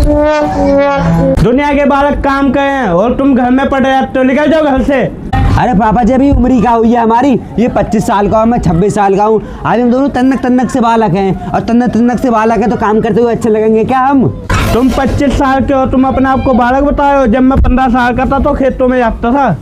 दुनिया के बालक काम करे हैं और तुम घर में पड़े रहते हो, निकल जाओ घर से। अरे पापा जी अभी उम्र क्या हुई है हमारी, ये 25 साल का हूँ, मैं 26 साल का हूँ। आज हम दोनों तन्नक तन्नक से बालक हैं और तन्नक तन्नक से बालक है तो काम करते हुए अच्छे लगेंगे क्या हम? तुम 25 साल के हो, तुम अपने आप को बालक बताए हो। जब मैं 15 साल का था तो खेतों में जाता था।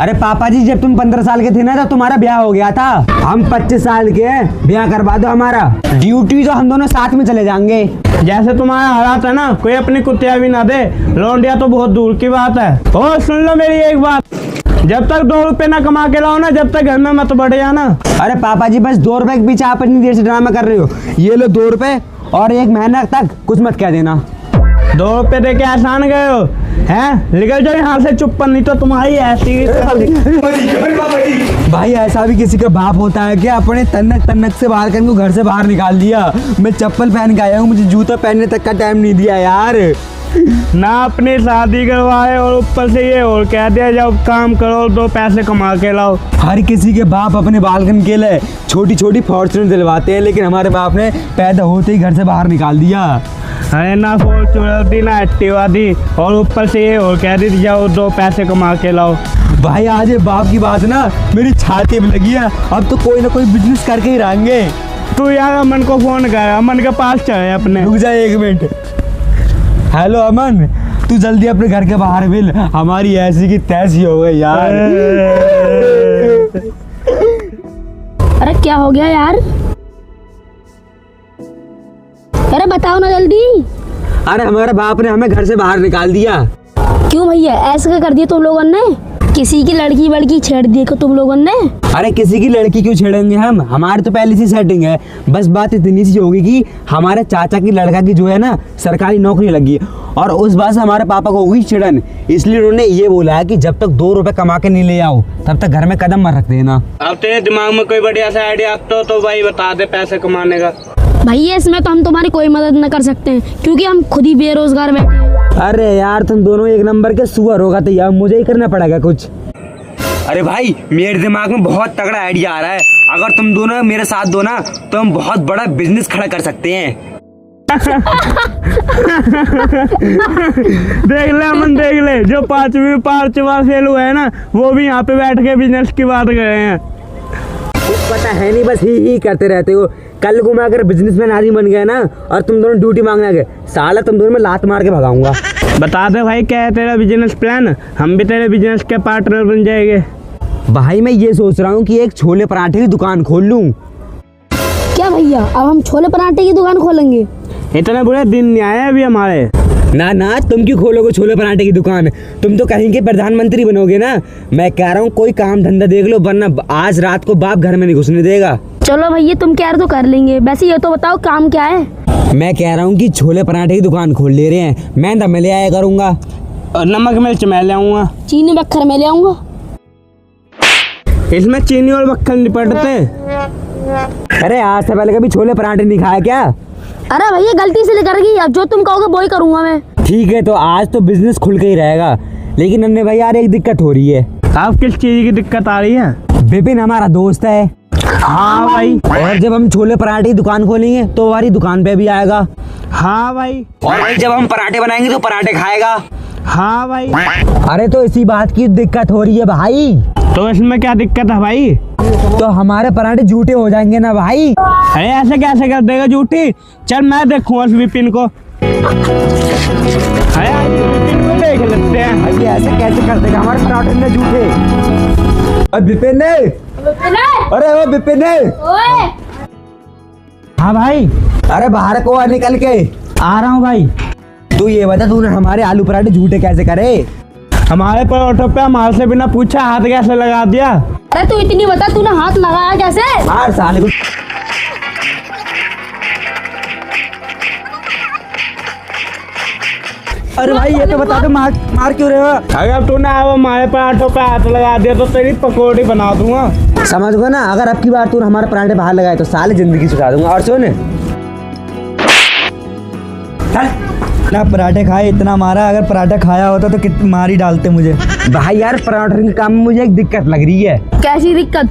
अरे पापा जी जब तुम 15 साल के थे ना तो तुम्हारा ब्याह हो गया था। हम 25 साल के हैं, ब्याह करवा दो हमारा। ड्यूटी तो हम दोनों साथ में चले जाएंगे। जैसे तुम्हारा हालात है ना, कोई अपनी कुत्तिया भी ना दे, लौंडिया तो बहुत दूर की बात है। और सुन लो मेरी एक बात, जब तक 2 रुपए ना कमा के लाओ ना, जब तक घर में मत बढ़ जाना। अरे पापा जी बस 2 रुपए के पीछे आप इतनी देर से ड्रामा कर रहे हो। ये लो 2 रुपए और 1 महीना तक कुछ मत कह देना। 2 रुपए दे के एहसान गए हो हैं? निकल जाओ यहाँ से चुप, नहीं तो तुम्हारी ऐसी। भाई ऐसा भी किसी का बाप होता है क्या? अपने तन्नक तन्नक से बाहर करके घर से बाहर निकाल दिया। मैं चप्पल पहन के आया हूँ, मुझे जूता पहनने तक का टाइम नहीं दिया यार। ना अपनी शादी करवाए और ऊपर से ये और कह दिया जब काम करो 2 पैसे कमा के लाओ। हर किसी के बाप अपने बालकन के लिए छोटी छोटी फॉर्च्यूनर दिलवाते हैं, लेकिन हमारे बाप ने पैदा होते ही घर से बाहर निकाल दिया। अरे ना फॉर्च्यूनर दी ना एक्टिवा दी और ऊपर से ये और कह दी जाओ 2 पैसे कमा के लाओ। भाई आज ये बाप की बात ना मेरी छाती में लगी है। अब तो कोई ना कोई बिजनेस करके ही रहेंगे। तू यार अमन को फोन कर, अमन के पास चले अपने। रुक जा 1 मिनट। हेलो अमन, तू जल्दी अपने घर के बाहर मिल, हमारी ऐसी की तैसी हो गई यार। अरे क्या हो गया यार? अरे बताओ ना जल्दी। अरे हमारे बाप ने हमें घर से बाहर निकाल दिया। क्यों भैया ऐसा क्या कर दिया तुम लोगों ने? किसी की लड़की वड़की छेड़ दी को तुम लोगों ने? अरे किसी की लड़की क्यों छेड़ेंगे हम, हमारी तो पहले से सेटिंग है। बस बात इतनी सी होगी कि हमारे चाचा की लड़का की जो है ना सरकारी नौकरी लगी और उस बात से हमारे पापा को हुई चिड़न। इसलिए उन्होंने ये बोला है कि जब तक 2 रुपए कमा के नहीं ले आओ तब तक घर में कदम मत रख देना। अब तेरे दिमाग में कोई बढ़िया सा आइडिया तो भाई बता दे पैसे कमाने का। भैया इसमें तो हम तुम्हारी कोई मदद न कर सकते हैं क्योंकि हम खुद ही बेरोजगार बैठे हैं। अरे यार तुम दोनों 1 नंबर के सुअर होगा तो यार मुझे ही करना पड़ेगा कुछ। अरे भाई मेरे दिमाग में बहुत तगड़ा आइडिया आ रहा है, अगर तुम दोनों मेरे साथ दो ना तो हम बहुत बड़ा बिजनेस खड़ा कर सकते हैं। देख ले अमन, देख ले, जो 5वां फेल हुआ है ना वो भी यहाँ पे बैठ के बिजनेस की बात कर रहे हैं। कुछ पता है नहीं, बस ही करते रहते हो। कल को मैं अगर बिजनेसमैन आदमी बन गया ना और तुम दोनों ड्यूटी मांगने गए, साला तुम दोनों में लात मार के भगाऊंगा। बता दे भाई क्या है तेरा बिजनेस प्लान, हम भी तेरे बिजनेस के पार्टनर बन जाएंगे। भाई मैं ये सोच रहा हूँ कि एक छोले पराठे की दुकान खोल लूँ। क्या भैया अब हम छोले पराठे की दुकान खोलेंगे? इतने बुरे दिन नहीं आए अभी हमारे। ना ना तुम क्यों खोलोगे छोले पराठे की दुकान, तुम तो कहीं के प्रधानमंत्री बनोगे ना। मैं कह रहा हूँ कोई काम धंधा देख लो, वरना आज रात को बाप घर में नहीं घुसने देगा। चलो भैया तुम कह रहे तो कर लेंगे, वैसे ये तो बताओ काम क्या है? मैं कह रहा हूँ कि छोले पराठे की दुकान खोल ले रहे हैं, मैं दम ले आया करूँगा और नमक मिर्च मैं ले आऊंगा, चीनी बक्खर मैं ले आऊंगा। इसमें चीनी और बक्खर नहीं पड़ते। अरे आज से पहले कभी छोले पराठे नहीं खाया क्या? अरे भैया गलती से लेकर गई, अब जो तुम कहोगे वो ही करूंगा मैं। ठीक है तो आज तो बिजनेस खुल के ही रहेगा, लेकिन अन्य भाई यार एक दिक्कत हो रही है। आप किस चीज की दिक्कत आ रही है? विपिन हमारा दोस्त है। हाँ भाई। और जब हम छोले पराठे की दुकान खोलेंगे तो हमारी दुकान पे भी आएगा। हाँ भाई। और भाई जब हम पराठे बनाएंगे तो पराठे खाएगा। हाँ भाई। अरे तो इसी बात की दिक्कत हो रही है भाई। तो इसमें क्या दिक्कत है भाई? तो हमारे पराठे झूठे हो जाएंगे ना भाई। अरे ऐसे कैसे कर देगा झूठी? चल मैं देखूंगा उस विपिन को। अरे आज विपिन को देख लेते हैं। अरे ऐसे कैसे कर देगा हमारे पराठे में झूठे? विपिन ने, अरे वो विपिन ने। हाँ भाई। अरे बाहर को निकल के आ रहा हूँ भाई। तू ये बता तूने हमारे आलू पराठे झूठे कैसे करे? हमारे पराठों पे हमारे से बिना पूछा हाथ कैसे लगा दिया? अरे तू इतनी बता, तूने हाथ लगाया कैसे? मार साले को। अरे भाई ये तो बता दो मार क्यों रहे हो? अगर तूने हमारे पराठों पे हाथ लगा दिया तो तेरी पकौड़ी बना दूंगा। समझ गए ना, अगर अब की बार तू हमारे पराठे बाहर लगाए तो साले जिंदगी सिखा दूंगा। और सुन ना पराठे खाए इतना मारा, अगर पराठा खाया होता तो कितनी मारी डालते मुझे। भाई यार पराठे के काम में मुझे एक दिक्कत लग रही है। कैसी दिक्कत?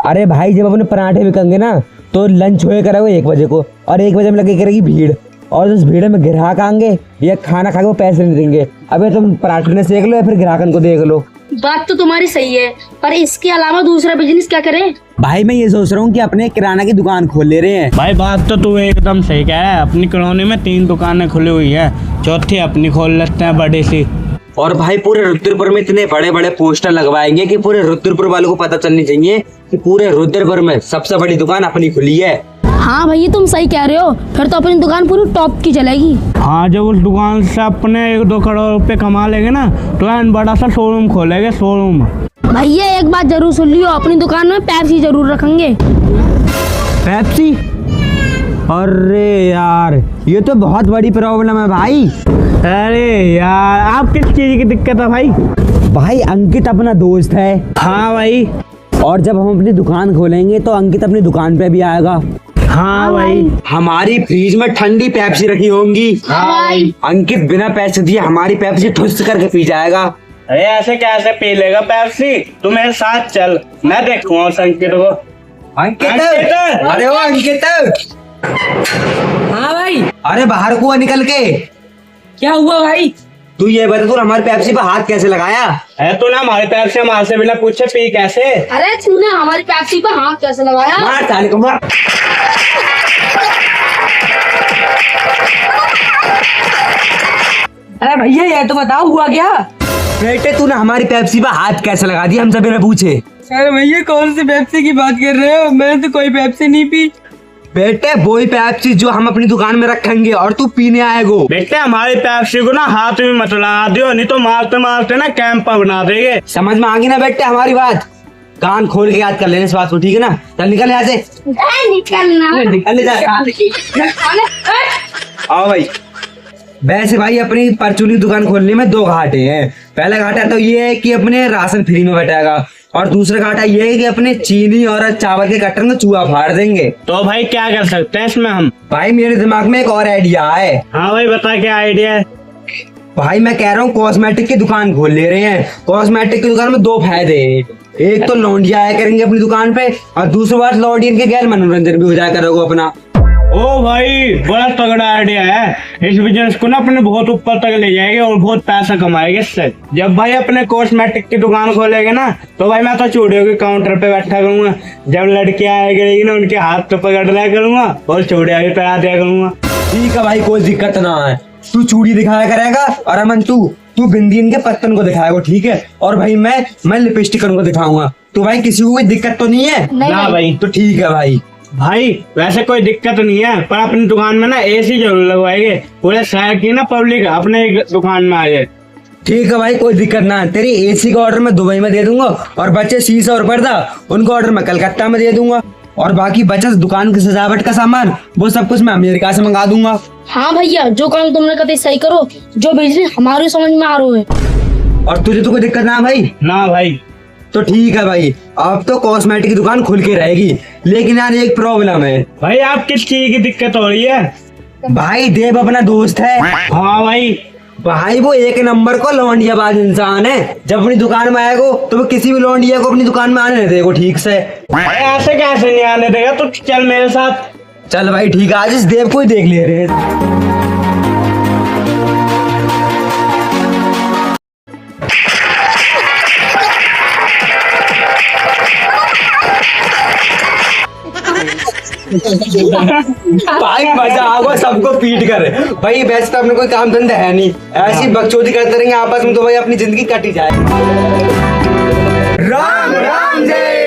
अरे भाई जब अपने पराठे बिकेंगे ना तो लंच होए करेगा 1 बजे को और 1 बजे में लगे करेगी भीड़। और उस भीड़ में ग्राहक आएंगे, ये खाना खा के वो पैसे नहीं देंगे। अबे तुम पराठे ने सेक लो या फिर ग्राहकन को देख लो। बात तो तुम्हारी सही है, पर इसके अलावा दूसरा बिजनेस क्या करें? भाई मैं ये सोच रहा हूँ कि अपने किराना की दुकान खोल ले रहे हैं। भाई बात तो तू एकदम सही कह रहा है। अपनी कॉलोनी में 3 दुकानें खुली हुई है, चौथी अपनी खोल लेते हैं बड़ी सी। और भाई पूरे रुद्रपुर में इतने बड़े बड़े पोस्टर लगवाएंगे कि पूरे रुद्रपुर वालों को पता चलनी चाहिए कि पूरे रुद्रपुर में सबसे बड़ी दुकान अपनी खुली है। हाँ भैया तुम सही कह रहे हो, फिर तो अपनी दुकान पूरी टॉप की चलेगी। हाँ, जब उस दुकान से अपने 1-2 करोड़ रुपए कमा लेंगे ना, तो यार बड़ा सा शोरूम खोलेंगे, शोरूम। भैया एक बात जरूर सुन लियो, अपनी दुकान में पेप्सी जरूर रखेंगे। पेप्सी? अरे यार ये तो बहुत बड़ी प्रॉब्लम है भाई। अरे यार, आप किस चीज की दिक्कत है भाई? भाई अंकित अपना दोस्त है। हाँ भाई। और जब हम अपनी दुकान खोलेंगे तो अंकित अपनी दुकान पे भी आएगा। हाँ भाई। हमारी फ्रिज में ठंडी पेप्सी रखी होंगी। हाँ भाई। अंकित बिना पैसे दिए हमारी पेप्सी ठुस करके पी जाएगा। अरे ऐसे कैसे पी लेगा पेप्सी? तू मेरे साथ चल, मैं देखूंगा उस अंकित को। अंकित! अरे वो अंकित! हाँ भाई। अरे बाहर को निकल के। क्या हुआ भाई? तू ये बता, तू हमारी पेप्सी पे हाथ कैसे लगाया? अरे तू ना हमारे पेप्सी हमारे से बिना पूछे पी कैसे? अरे तूने हमारी पेप्सी पर हाथ कैसे लगाया? मार साले को मार। अरे भैया ये तो बताओ हुआ क्या? बेटे तूने हमारी पेप्सी पे हाथ कैसे लगा दिया हमसे बिना पूछे? अरे भैया कौन सी पेप्सी की बात कर रहे हो? मैंने तो कोई पेप्सी नहीं पी। बेटे वही पेप्सी जो हम अपनी दुकान में रखेंगे और तू पीने आएगो। बेटे हमारी पेप्सी को ना हाथ में मत लगा दियो, नहीं तो मारते मारते ना कैंप बना देंगे। समझ में आ गई ना बेटे हमारी बात? कान खोल के याद कर लेने इस बात को, ठीक है ना? चल निकल यहाँ से। निकलना। निकल जा। आओ भाई। वैसे भाई अपनी परचूनी दुकान खोलने में 2 घाटे हैं। पहला घाटा तो ये है कि अपने राशन फ्री में बटेगा, और दूसरा घाटा ये है कि अपने चीनी और चावल के कट्टर में चूहा फाड़ देंगे। तो भाई क्या कर सकते हैं इसमें हम? भाई मेरे दिमाग में एक और आइडिया है। हाँ भाई बता, क्या आइडिया है? भाई मैं कह रहा हूँ कॉस्मेटिक की दुकान खोल ले रहे हैं। कॉस्मेटिक की दुकान में 2 फायदे हैं। एक तो लौंडिया आया करेंगे अपनी दुकान पे, और दूसरी बात लौंडियन के गैर मनोरंजन भी हो जाया करोगे अपना। ओ भाई बड़ा तगड़ा आइडिया है। इस बिजनेस को ना अपने बहुत ऊपर तक ले जाएंगे और बहुत पैसा कमाएंगे इससे। जब भाई अपने कॉस्मेटिक की दुकान खोलेंगे ना, तो भाई मैं तो चूड़ियों के काउंटर पे बैठा करूंगा। जब लड़कियां आएगी ना, उनके हाथ तो पकड़ लिया करूंगा और चूड़ियां भी पहना दिया करूंगा। ठीक है भाई, कोई दिक्कत ना है। तू चूड़ी दिखाया करेगा और अमन तू बिंदी इनके पत्तन को दिखाएगा, ठीक है? और भाई मैं लिपस्टिक को दिखाऊंगा। तो भाई किसी को कोई दिक्कत तो नहीं है ना भाई? तो ठीक है भाई। भाई वैसे कोई दिक्कत नहीं है, पर अपनी दुकान में ना एसी जरूर लगवाएंगे। पूरे शहर की ना पब्लिक अपने दुकान में आ जाए। ठीक है भाई, कोई दिक्कत ना है। तेरी एसी का ऑर्डर मैं दुबई में दे दूंगा, और बच्चे शीशा और पर्दा उनका ऑर्डर मैं कलकत्ता में दे दूंगा, और बाकी बचा दुकान की सजावट का सामान वो सब कुछ मैं अमेरिका से मंगा दूंगा। हाँ भैया, जो काम तुमने कहते सही करो, जो बिजनेस हमारे समझ में आ रहा है। और तुझे तो कोई दिक्कत ना भाई? ना भाई। तो ठीक है भाई, अब तो कॉस्मेटिक की दुकान खुल के रहेगी। लेकिन यार एक प्रॉब्लम है। भाई आप किस चीज की दिक्कत हो रही है? भाई देव अपना दोस्त है। हाँ भाई। भाई वो एक नंबर को लौंडियाबाज इंसान है। जब अपनी दुकान में आएगा तो वो किसी भी लौंडिया को अपनी दुकान में आने नहीं देगा ठीक से। भाई ऐसे कैसे नहीं आने देगा? तो चल मेरे साथ। चल भाई ठीक है, आज इस देव को ही देख ले रहे हैं। भाई मजा आएगा सबको पीट कर। भाई वैसे तो अपने कोई काम धंधा है नहीं, ऐसी बकचोदी करते रहेंगे आपस में तो भाई अपनी जिंदगी कट ही जाए। राम राम जय।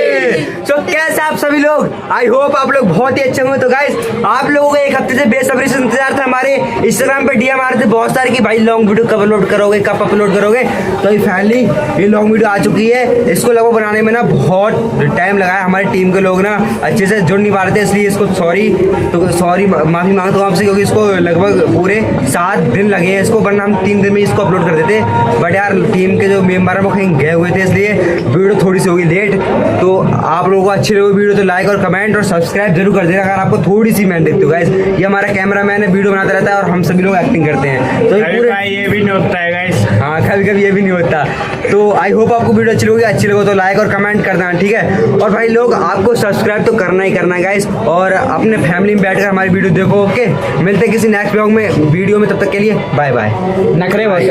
तो कैसे आप सभी लोग? आई होप आप लोग बहुत ही अच्छे होंगे। तो गाइस आप लोगों को एक हफ्ते से बेसब्री से इंतजार था। हमारे इंस्टाग्राम पे डीएम आ रहे थे बहुत सारे कि भाई लॉन्ग वीडियो कब अपलोड करोगे, कब अपलोड करोगे। तो फाइनली ये लॉन्ग वीडियो आ चुकी है। इसको लगभग बनाने में ना बहुत टाइम लगा है। हमारी टीम के लोग ना अच्छे से जुड़ नहीं पा रहे थे, इसलिए इसको सॉरी माफी मांगता हूँ आपसे, क्योंकि इसको लगभग पूरे 7 दिन लगे हैं इसको, वरना हम 3 दिन में इसको अपलोड कर देते। बट यार टीम के जो मेम्बर हैं वो कहीं गए हुए थे, इसलिए वीडियो थोड़ी सी होगी लेट। तो आप लोगों को अच्छी लगी वीडियो तो लाइक और कमेंट और सब्सक्राइब जरूर कर देना अगर आपको थोड़ी सी मेहनत दिखती हो गाइस। ये हमारा कैमरामैन है, वीडियो बनाता रहता है और हम सभी लोग एक्टिंग करते हैं। तो ये अरे पूरे भाई ये भी नहीं होता है गाइस। हाँ कभी कभी ये भी नहीं होता। तो आई होप आपको वीडियो अच्छी लगे तो लाइक और कमेंट कर देना, ठीक है। और भाई लोग आपको सब्सक्राइब तो करना ही करना है गाइस, और अपने फैमिली में बैठकर हमारी वीडियो देखो। ओके, मिलते हैं किसी नेक्स्ट ब्लॉग में वीडियो में, तब तक के लिए बाय बाय। नखरे बहुत